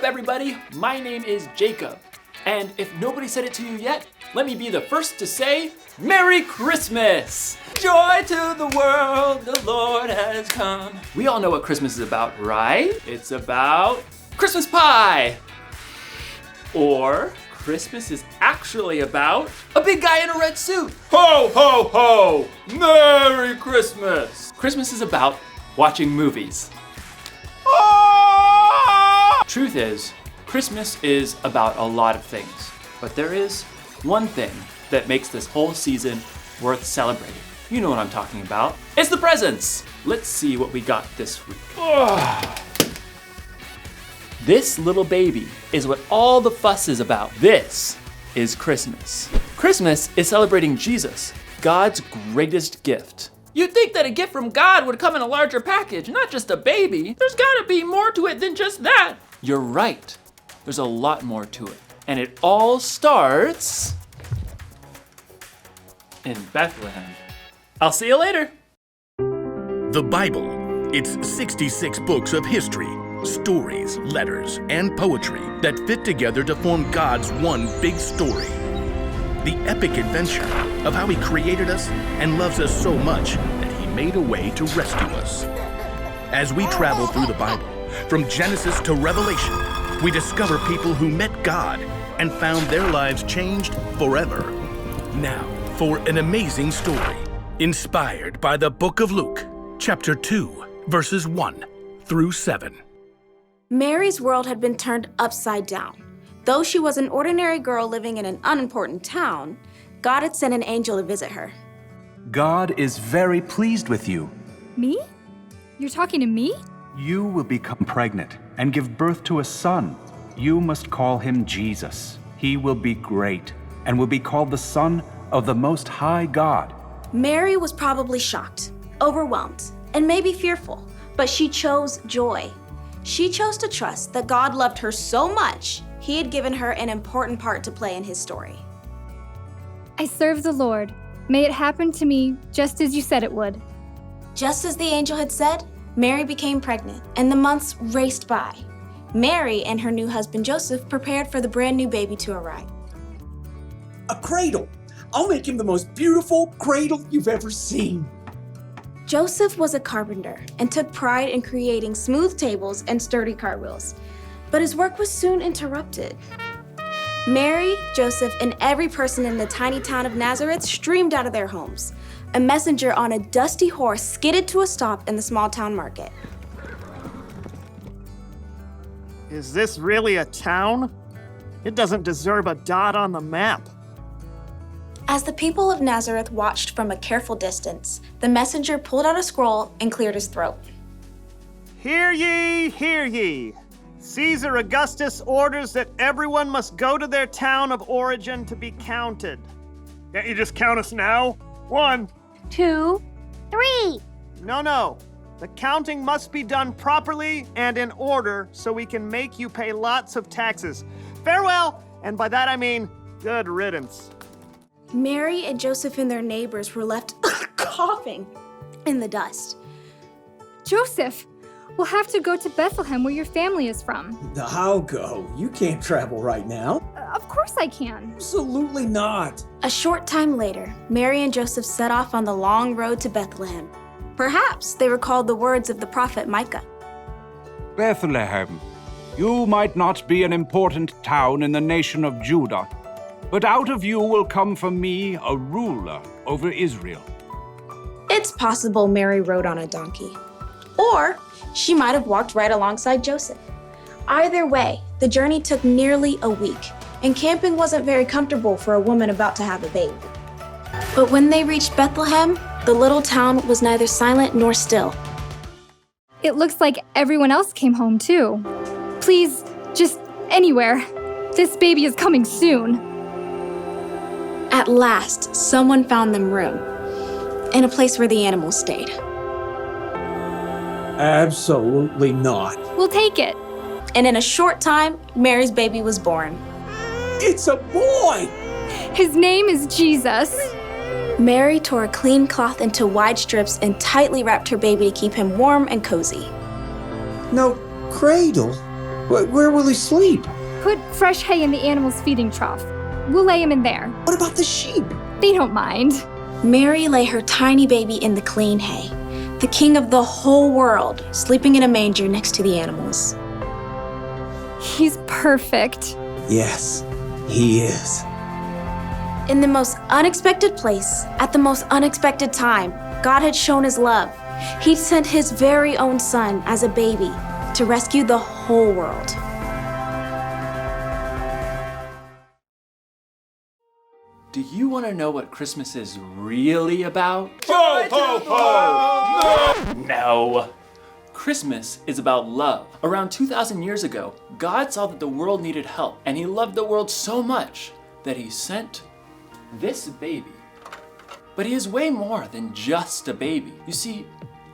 up, everybody? My name is Jacob. And if nobody said it to you yet, let me be the first to say, Merry Christmas! Joy to the world, the Lord has come. We all know what Christmas is about, right? It's about Christmas pie. Or Christmas is actually about a big guy in a red suit. Ho, ho, ho! Merry Christmas! Christmas is about watching movies. Truth is, Christmas is about a lot of things, but there is one thing that makes this whole season worth celebrating. You know what I'm talking about. It's the presents! Let's see what we got this week. This little baby is what all the fuss is about. This is Christmas. Christmas is celebrating Jesus, God's greatest gift. You'd think that a gift from God would come in a larger package, not just a baby. There's gotta be more to it than just that. You're right. There's a lot more to it. And it all starts in Bethlehem. I'll see you later. The Bible. It's 66 books of history, stories, letters, and poetry that fit together to form God's one big story. The epic adventure of how He created us and loves us so much that He made a way to rescue us. As we travel through the Bible, from Genesis to Revelation, we discover people who met God and found their lives changed forever. Now, for an amazing story, inspired by the book of Luke, chapter 2, verses 1 through 7. Mary's world had been turned upside down. Though she was an ordinary girl living in an unimportant town, God had sent an angel to visit her. God is very pleased with you. Me? You're talking to me? You will become pregnant and give birth to a son. You must call him Jesus. He will be great and will be called the Son of the Most High God. Mary was probably shocked, overwhelmed, and maybe fearful, but she chose joy. She chose to trust that God loved her so much, He had given her an important part to play in His story. I serve the Lord. May it happen to me just as you said it would. Just as the angel had said, Mary became pregnant, and the months raced by. Mary and her new husband Joseph prepared for the brand new baby to arrive. A cradle! I'll make him the most beautiful cradle you've ever seen. Joseph was a carpenter and took pride in creating smooth tables and sturdy cartwheels, but his work was soon interrupted. Mary, Joseph, and every person in the tiny town of Nazareth streamed out of their homes. A messenger on a dusty horse skidded to a stop in the small town market. Is this really a town? It doesn't deserve a dot on the map. As the people of Nazareth watched from a careful distance, the messenger pulled out a scroll and cleared his throat. Hear ye, hear ye. Caesar Augustus orders that everyone must go to their town of origin to be counted. Can't you just count us now? 1, 2, 3. No. The counting must be done properly and in order so we can make you pay lots of taxes. Farewell, and by that I mean good riddance. Mary and Joseph and their neighbors were left coughing in the dust. Joseph, we'll have to go to Bethlehem where your family is from. I'll go. You can't travel right now. Of course I can. Absolutely not. A short time later, Mary and Joseph set off on the long road to Bethlehem. Perhaps they recalled the words of the prophet Micah. Bethlehem, you might not be an important town in the nation of Judah, but out of you will come for me a ruler over Israel. It's possible Mary rode on a donkey. Or she might have walked right alongside Joseph. Either way, the journey took nearly a week, and camping wasn't very comfortable for a woman about to have a baby. But when they reached Bethlehem, the little town was neither silent nor still. It looks like everyone else came home too. Please, just anywhere. This baby is coming soon. At last, someone found them room, in a place where the animals stayed. Absolutely not. We'll take it. And in a short time, Mary's baby was born. It's a boy! His name is Jesus. Mary tore a clean cloth into wide strips and tightly wrapped her baby to keep him warm and cozy. No cradle? Where will he sleep? Put fresh hay in the animal's feeding trough. We'll lay him in there. What about the sheep? They don't mind. Mary lay her tiny baby in the clean hay, the king of the whole world, sleeping in a manger next to the animals. He's perfect. Yes, he is. In the most unexpected place, at the most unexpected time, God had shown his love. He'd sent his very own son as a baby to rescue the whole world. Do you want to know what Christmas is really about? Ho, ho, ho! No. Christmas is about love. Around 2,000 years ago, God saw that the world needed help, and he loved the world so much that he sent this baby. But he is way more than just a baby. You see,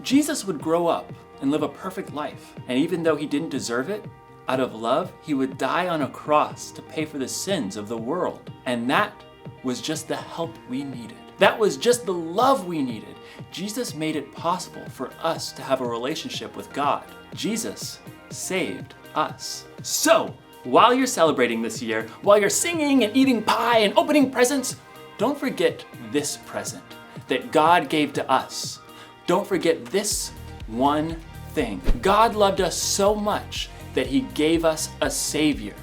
Jesus would grow up and live a perfect life, and even though he didn't deserve it, out of love, he would die on a cross to pay for the sins of the world. And that was just the help we needed. That was just the love we needed. Jesus made it possible for us to have a relationship with God. Jesus saved us. So, while you're celebrating this year, while you're singing and eating pie and opening presents, don't forget this present that God gave to us. Don't forget this one thing. God loved us so much that he gave us a savior.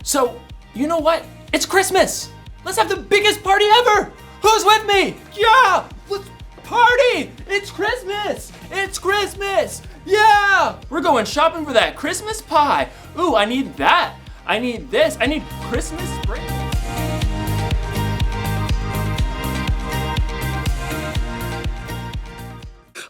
So, you know what? It's Christmas! Let's have the biggest party ever! Who's with me? Yeah! Let's party! It's Christmas! It's Christmas! Yeah! We're going shopping for that Christmas pie. Ooh, I need that. I need this. I need Christmas sprinkles.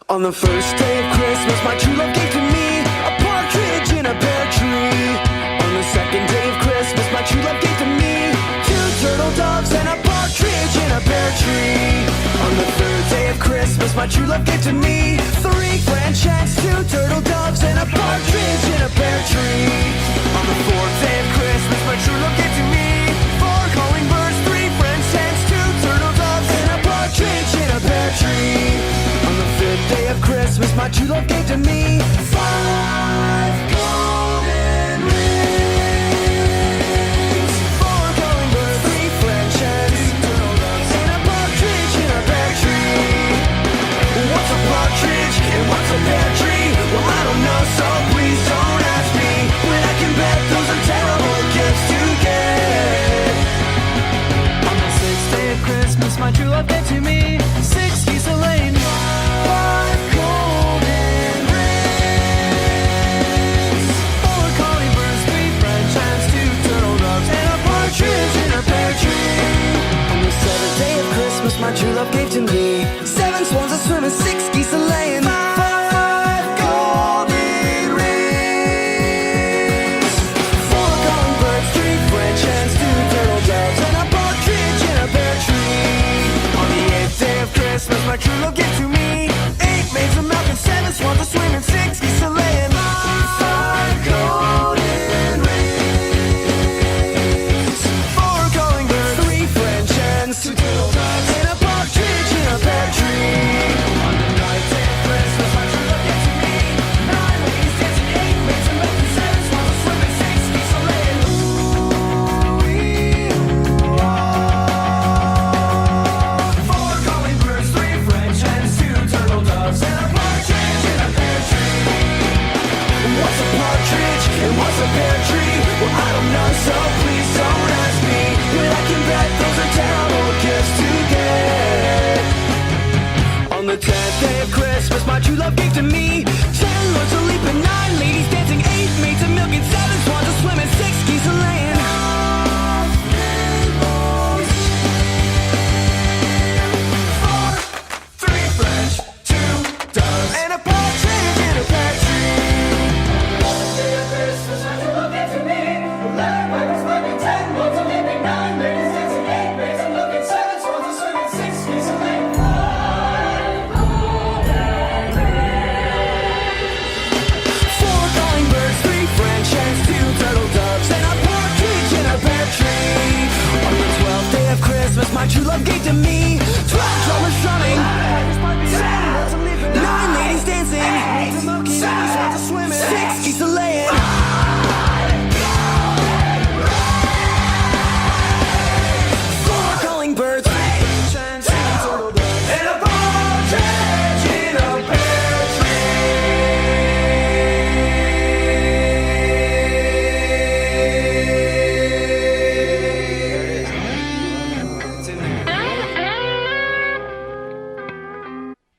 On the first day of Christmas, my true love gave to me a partridge in a pear tree. On the second day of Christmas, my true love gave to me 2 turtle doves and a partridge in a pear tree. On the third day of Christmas, my true love gave to me 3 French hens, 2 turtle doves and a partridge in a pear tree. On the fourth day of Christmas, my true love gave to me 4 calling birds, 3 French hens, 2 turtle doves and a partridge in a pear tree. On the fifth day of Christmas, my true love gave to me 5 golden rings, 4 calling birds, 3 French hens, 2 turtle doves, and a partridge in a pear tree. What's a partridge and what's a pear tree? Well, I don't know, so please don't ask me. But I can bet those are terrible gifts to get. On the sixth day of Christmas, my true love gave to me 6 geese a laying, 5 golden rings, 4 calling birds, 3 French hens, 2 turtle doves, and a partridge in a pear tree. On the seventh day of Christmas, my true love gave to me 7 swans a swimming, 6 geese a laying, 5 golden rings, 4 calling birds, 3 French hens, 2 turtle doves, and a partridge in a pear tree. On the eighth day of Christmas, my true love gave to me 8 maids of milk and 7 swans a swimming, 6 geese a laying, 5 golden rings, 4 calling birds, 3 French hens, 2 turtle doves, and a partridge in a pear tree. On the ninth day of Christmas, my true love gave to me 9 ladies dancing, 8 maids of milk and 7 swans a swimming, 6 geese a laying. Ooh-wee, ooh-ah. 4 calling birds, 3 French hens, 2 turtle doves, and a partridge in a pear tree. What's a partridge and what's a pear tree? Well, I don't know, so please don't ask me. But I can bet those are terrible gifts to get. On the 10th day of Christmas, my true love gave to me 10 lords a leaping, 9 ladies dancing, 8 maids of milk and 7 swans a swimming, 6 geese a laying. 4, 3 French, 2 doves, and a partridge in a pear tree. On the day of Christmas, my true love gave to me 11 pipers piping, 10 lords a leaping, 9 ladies dancing, 8 maids of milk and 7 swans a swimming, 6 geese a laying. 4 calling birds, 3 French hens, 2 turtle doves, and a partridge in a pear tree. On the 12th day of Christmas, my true love gave to me 12 drummers drumming,